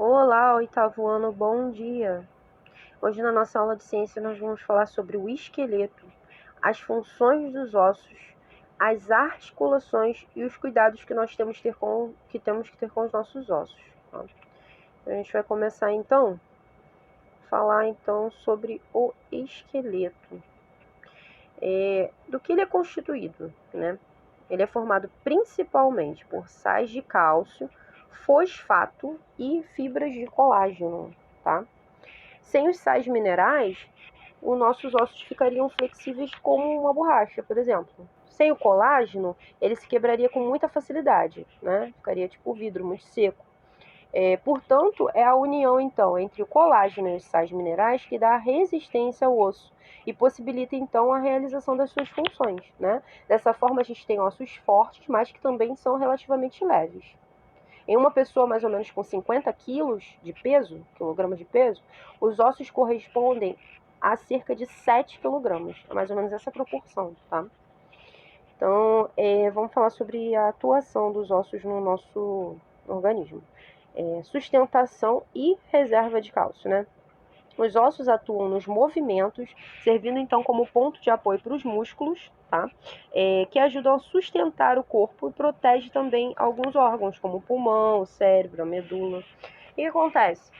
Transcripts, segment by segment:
Olá, oitavo ano, bom dia! Hoje na nossa aula de ciência nós vamos falar sobre o esqueleto, as funções dos ossos, as articulações e os cuidados que nós temos que ter com os nossos ossos. Tá? A gente vai começar então a falar sobre o esqueleto. Do que ele é constituído, né? Ele é formado principalmente por sais de cálcio, fosfato e fibras de colágeno, tá? Sem os sais minerais, os nossos ossos ficariam flexíveis como uma borracha, por exemplo. Sem o colágeno, ele se quebraria com muita facilidade, né? Ficaria tipo vidro, muito seco. Portanto, é a união, então, entre o colágeno e os sais minerais que dá resistência ao osso e possibilita, então, a realização das suas funções, né? Dessa forma, a gente tem ossos fortes, mas que também são relativamente leves. Em uma pessoa mais ou menos com 50 quilos de peso, quilogramas de peso, os ossos correspondem a cerca de 7 quilogramas. É mais ou menos essa proporção, tá? Então, vamos falar sobre a atuação dos ossos no nosso organismo. Sustentação e reserva de cálcio, né? Os ossos atuam nos movimentos, servindo então como ponto de apoio para os músculos, tá? Que ajudam a sustentar o corpo e protege também alguns órgãos, como o pulmão, o cérebro, a medula. O que acontece?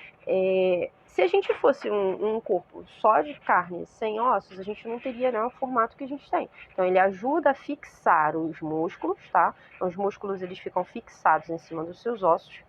Se a gente fosse um corpo só de carne, sem ossos, a gente não teria, né, o formato que a gente tem. Então, ele ajuda a fixar os músculos, tá? Então, os músculos, eles ficam fixados em cima dos seus ossos.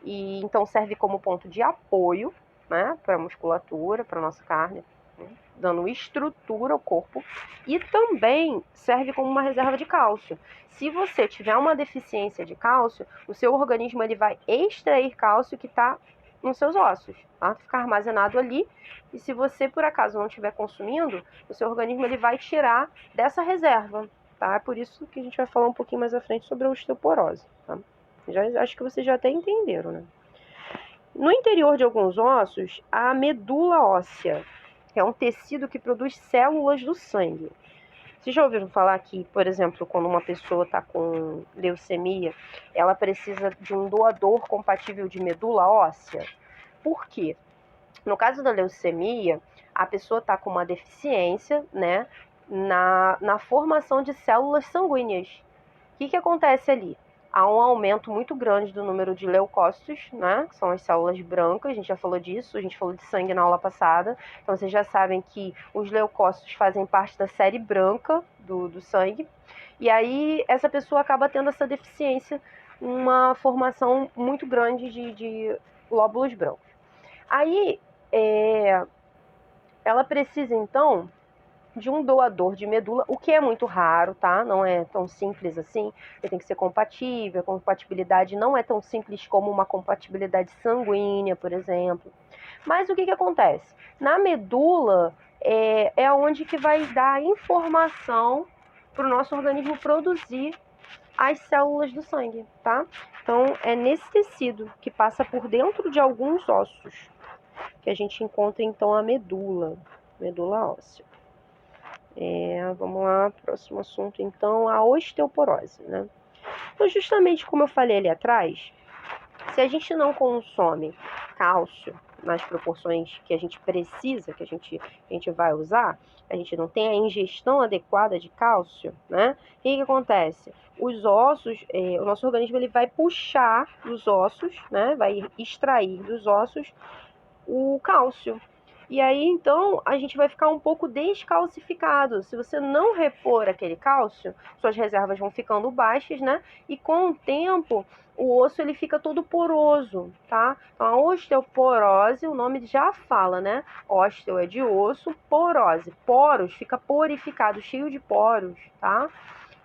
E então serve como ponto de apoio, né, para a musculatura, para a nossa carne, né, dando estrutura ao corpo, e também serve como uma reserva de cálcio. Se você tiver uma deficiência de cálcio, o seu organismo ele vai extrair cálcio que está nos seus ossos, tá? Ficar armazenado ali, e se você por acaso não estiver consumindo, o seu organismo ele vai tirar dessa reserva, tá? É por isso que a gente vai falar um pouquinho mais à frente sobre a osteoporose, tá? Acho que vocês já até entenderam, né? No interior de alguns ossos, há a medula óssea, que é um tecido que produz células do sangue. Vocês já ouviram falar que, por exemplo, quando uma pessoa está com leucemia, ela precisa de um doador compatível de medula óssea? Por quê? No caso da leucemia, a pessoa está com uma deficiência, né, na formação de células sanguíneas. O que acontece ali? Há um aumento muito grande do número de leucócitos, né? Que são as células brancas, a gente já falou disso, a gente falou de sangue na aula passada. Então, vocês já sabem que os leucócitos fazem parte da série branca do sangue. E aí, essa pessoa acaba tendo essa deficiência, uma formação muito grande de glóbulos brancos. Aí, ela precisa, então, de um doador de medula, o que é muito raro, tá? Não é tão simples assim. Ele tem que ser compatível. A compatibilidade não é tão simples como uma compatibilidade sanguínea, por exemplo. Mas o que acontece? Na medula é onde que vai dar a informação para o nosso organismo produzir as células do sangue, tá? Então, é nesse tecido que passa por dentro de alguns ossos que a gente encontra, então, a medula óssea. Vamos lá, próximo assunto, então, a osteoporose, né? Então, justamente como eu falei ali atrás, se a gente não consome cálcio nas proporções que a gente precisa, que a gente vai usar, a gente não tem a ingestão adequada de cálcio, né? O que acontece? Os ossos, o nosso organismo ele vai puxar dos ossos, né? Vai extrair dos ossos o cálcio. E aí, então, a gente vai ficar um pouco descalcificado. Se você não repor aquele cálcio, suas reservas vão ficando baixas, né? E com o tempo, o osso ele fica todo poroso, tá? Então, a osteoporose, o nome já fala, né? Osteo é de osso, porose. Poros, fica porificado, cheio de poros, tá?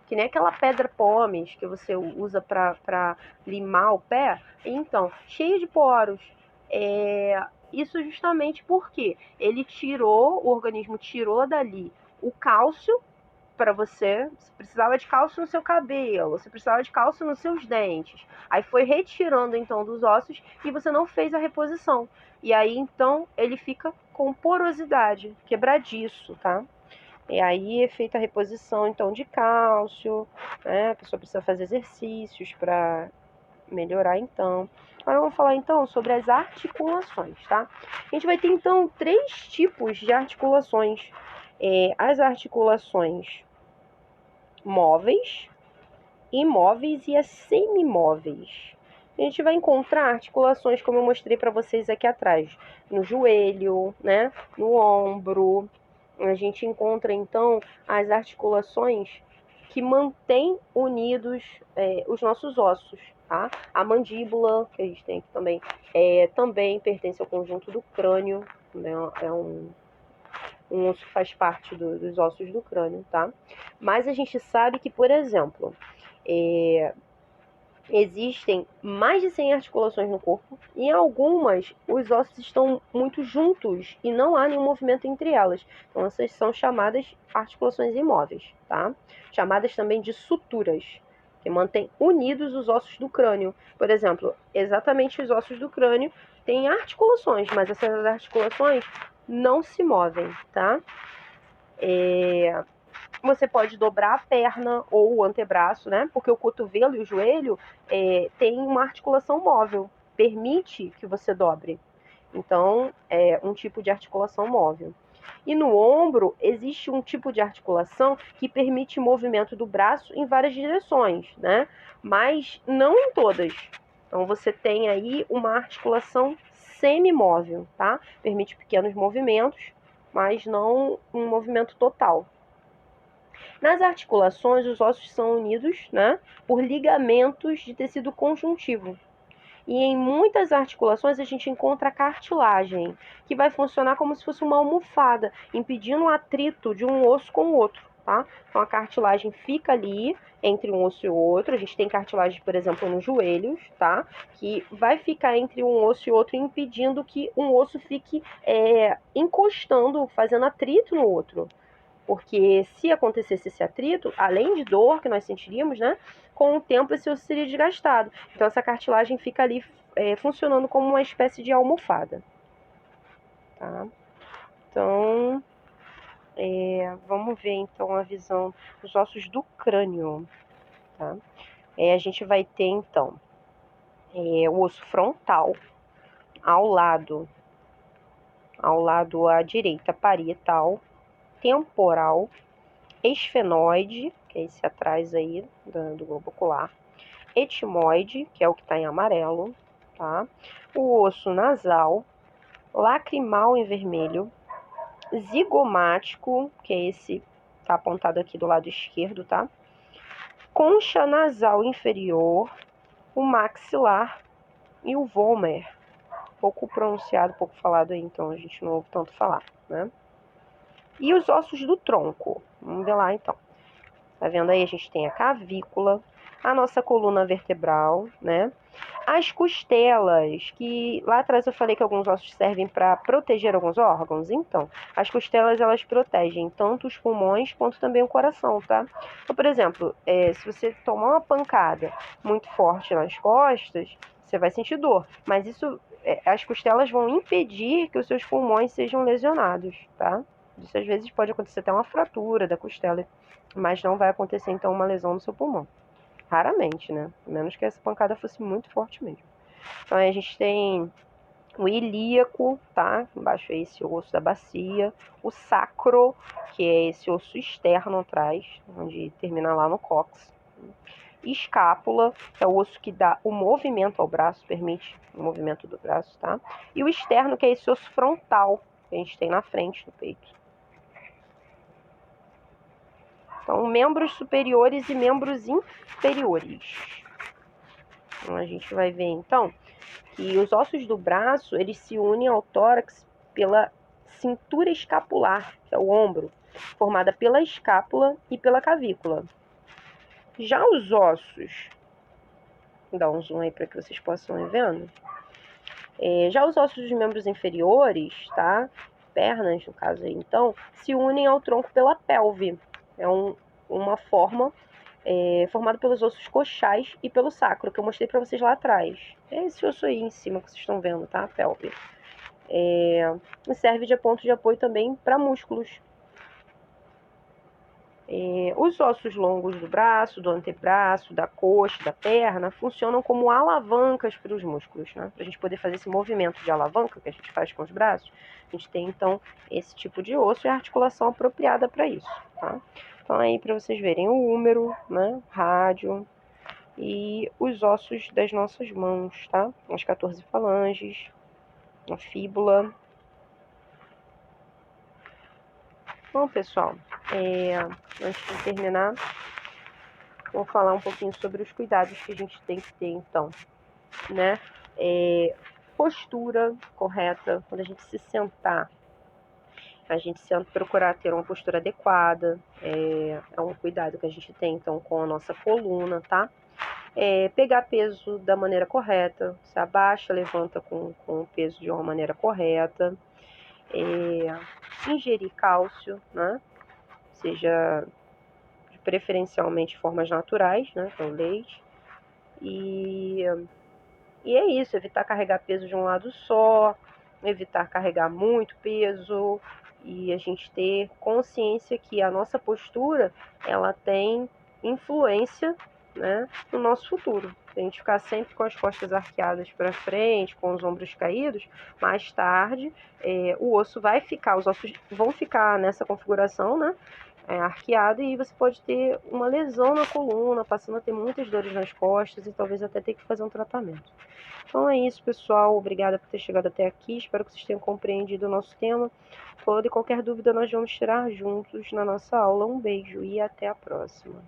Que nem aquela pedra pómez que você usa para limar o pé. Então, cheio de poros. Isso justamente porque o organismo tirou dali o cálcio para você precisava de cálcio no seu cabelo, você precisava de cálcio nos seus dentes. Aí foi retirando então dos ossos e você não fez a reposição. E aí então ele fica com porosidade, quebradiço, tá? E aí é feita a reposição então de cálcio, né? A pessoa precisa fazer exercícios para melhorar então. Agora vamos falar então sobre as articulações, tá? A gente vai ter então 3 tipos de articulações. As articulações móveis, imóveis e as semimóveis. A gente vai encontrar articulações, como eu mostrei para vocês aqui atrás, no joelho, né? No ombro. A gente encontra então as articulações que mantêm unidos os nossos ossos, tá? A mandíbula, que a gente tem aqui também, também pertence ao conjunto do crânio, né? É um osso que faz parte dos ossos do crânio, tá? Mas a gente sabe que, por exemplo, existem mais de 100 articulações no corpo e em algumas os ossos estão muito juntos e não há nenhum movimento entre elas. Então essas são chamadas articulações imóveis, tá? Chamadas também de suturas, que mantêm unidos os ossos do crânio. Por exemplo, exatamente os ossos do crânio têm articulações, mas essas articulações não se movem, tá? Você pode dobrar a perna ou o antebraço, né? Porque o cotovelo e o joelho tem uma articulação móvel, permite que você dobre. Então, é um tipo de articulação móvel. E no ombro, existe um tipo de articulação que permite movimento do braço em várias direções, né? Mas não em todas. Então, você tem aí uma articulação semimóvel, tá? Permite pequenos movimentos, mas não um movimento total. Nas articulações, os ossos são unidos, né, por ligamentos de tecido conjuntivo. E em muitas articulações a gente encontra a cartilagem, que vai funcionar como se fosse uma almofada, impedindo o atrito de um osso com o outro, tá? Então a cartilagem fica ali entre um osso e outro. A gente tem cartilagem, por exemplo, nos joelhos, tá? Que vai ficar entre um osso e outro, impedindo que um osso fique encostando, fazendo atrito no outro. Porque se acontecesse esse atrito, além de dor que nós sentiríamos, né? Com o tempo esse osso seria desgastado. Então essa cartilagem fica ali funcionando como uma espécie de almofada. Tá? Então, vamos ver então a visão dos ossos do crânio. Tá? A gente vai ter então o osso frontal ao lado à direita, parietal, temporal, esfenoide, que é esse atrás aí do globo ocular, etimoide, que é o que está em amarelo, tá? O osso nasal, lacrimal em vermelho, zigomático, que é esse tá apontado aqui do lado esquerdo, tá? Concha nasal inferior, o maxilar e o vomer. Pouco pronunciado, pouco falado aí, então a gente não ouve tanto falar, né? E os ossos do tronco. Vamos ver lá, então. Tá vendo aí? A gente tem a cavícula, a nossa coluna vertebral, né? As costelas, que lá atrás eu falei que alguns ossos servem para proteger alguns órgãos. Então, as costelas, elas protegem tanto os pulmões quanto também o coração, tá? Então, por exemplo, se você tomar uma pancada muito forte nas costas, você vai sentir dor. Mas isso, as costelas vão impedir que os seus pulmões sejam lesionados, tá? Isso às vezes pode acontecer até uma fratura da costela, mas não vai acontecer então uma lesão no seu pulmão. Raramente, né? A menos que essa pancada fosse muito forte mesmo. Então aí a gente tem o ilíaco, tá? Embaixo é esse osso da bacia. O sacro, que é esse osso externo atrás, onde termina lá no cóccix. Escápula, que é o osso que dá o movimento ao braço, permite o movimento do braço, tá? E o externo, que é esse osso frontal, que a gente tem na frente do peito. Então, membros superiores e membros inferiores. Então, a gente vai ver, então, que os ossos do braço, eles se unem ao tórax pela cintura escapular, que é o ombro, formada pela escápula e pela cavícula. Já os ossos, vou dar um zoom aí para que vocês possam ir vendo. Já os ossos dos membros inferiores, tá? Pernas, no caso aí, então, se unem ao tronco pela pelve. É uma forma formado pelos ossos coxais e pelo sacro, que eu mostrei para vocês lá atrás. É esse osso aí em cima que vocês estão vendo, tá? A pelve. E serve de ponto de apoio também para músculos. Os ossos longos do braço, do antebraço, da coxa, da perna, funcionam como alavancas para os músculos, né? Para a gente poder fazer esse movimento de alavanca que a gente faz com os braços, a gente tem, então, esse tipo de osso e a articulação apropriada para isso, tá? Então, aí, para vocês verem o húmero, né, rádio e os ossos das nossas mãos, tá? As 14 falanges, a fíbula. Bom, pessoal, antes de terminar, vou falar um pouquinho sobre os cuidados que a gente tem que ter, então, né? Postura correta, quando a gente se sentar, a gente sempre procurar ter uma postura adequada, é um cuidado que a gente tem, então, com a nossa coluna, tá? Pegar peso da maneira correta, se abaixa, levanta com o peso de uma maneira correta, ingerir cálcio, né? Seja preferencialmente formas naturais, né? Então, leite. E é isso, evitar carregar peso de um lado só, evitar carregar muito peso e a gente ter consciência que a nossa postura, ela tem influência, né, no nosso futuro. Se a gente ficar sempre com as costas arqueadas para frente, com os ombros caídos, mais tarde o osso vai ficar, os ossos vão ficar nessa configuração, né, arqueado, e você pode ter uma lesão na coluna, passando a ter muitas dores nas costas e talvez até ter que fazer um tratamento. Então é isso, pessoal. Obrigada por ter chegado até aqui. Espero que vocês tenham compreendido o nosso tema. Toda e qualquer dúvida nós vamos tirar juntos na nossa aula. Um beijo e até a próxima.